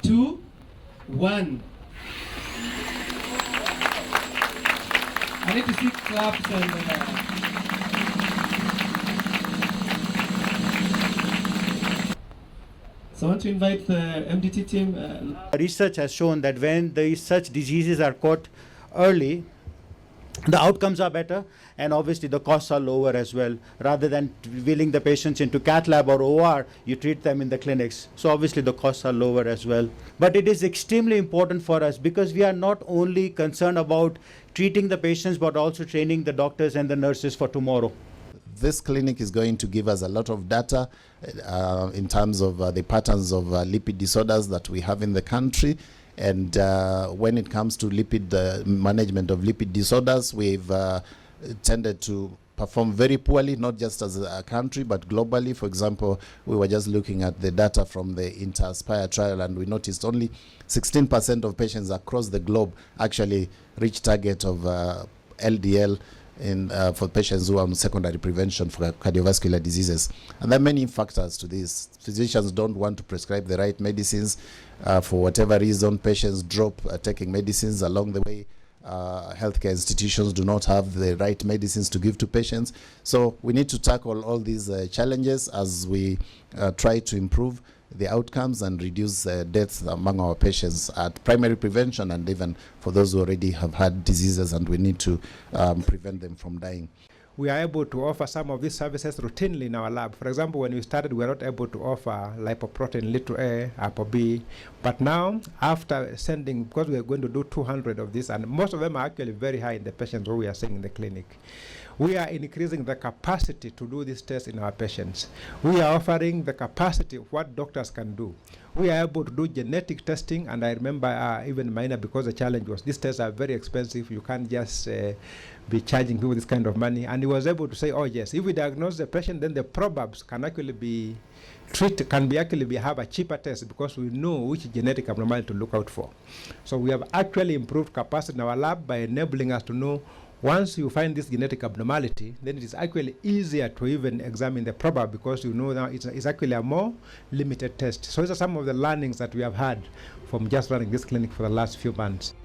2, 1. I need to see claps and so I want to invite the MDT team. Research has shown that when such diseases are caught early, the outcomes are better and obviously the costs are lower as well. Rather than wheeling the patients into cath lab or OR, you treat them in the clinics. So obviously the costs are lower as well. But it is extremely important for us because we are not only concerned about treating the patients but also training the doctors and the nurses for tomorrow. This clinic is going to give us a lot of data in terms of the patterns of lipid disorders that we have in the country. And when it comes to lipid management of lipid disorders, we've tended to perform very poorly, not just as a country, but globally. For example, we were just looking at the data from the INTERSPIRE trial, and we noticed only 16% of patients across the globe actually reach target of LDL for patients who are on secondary prevention for cardiovascular diseases. And there are many factors to this. Physicians don't want to prescribe the right medicines. For whatever reason, patients drop taking medicines along the way. Healthcare institutions do not have the right medicines to give to patients. So we need to tackle all these challenges as we try to improve the outcomes and reduce deaths among our patients at primary prevention and even for those who already have had diseases and we need to prevent them from dying. We are able to offer some of these services routinely in our lab. For example, when we started, we were not able to offer lipoprotein little a, ApoB. But now, after sending, because we are going to do 200 of these, and most of them are actually very high in the patients who we are seeing in the clinic, we are increasing the capacity to do these tests in our patients. We are offering the capacity of what doctors can do. We are able to do genetic testing, and I remember even minor, because the challenge was these tests are very expensive. You can't just be charging people this kind of money. And he was able to say, oh yes, if we diagnose the patient, then the probabs can actually be treated, have a cheaper test because we know which genetic abnormality to look out for. So we have actually improved capacity in our lab by enabling us to know once you find this genetic abnormality, then it is actually easier to even examine the probab because you know now it's actually a more limited test. So these are some of the learnings that we have had from just running this clinic for the last few months.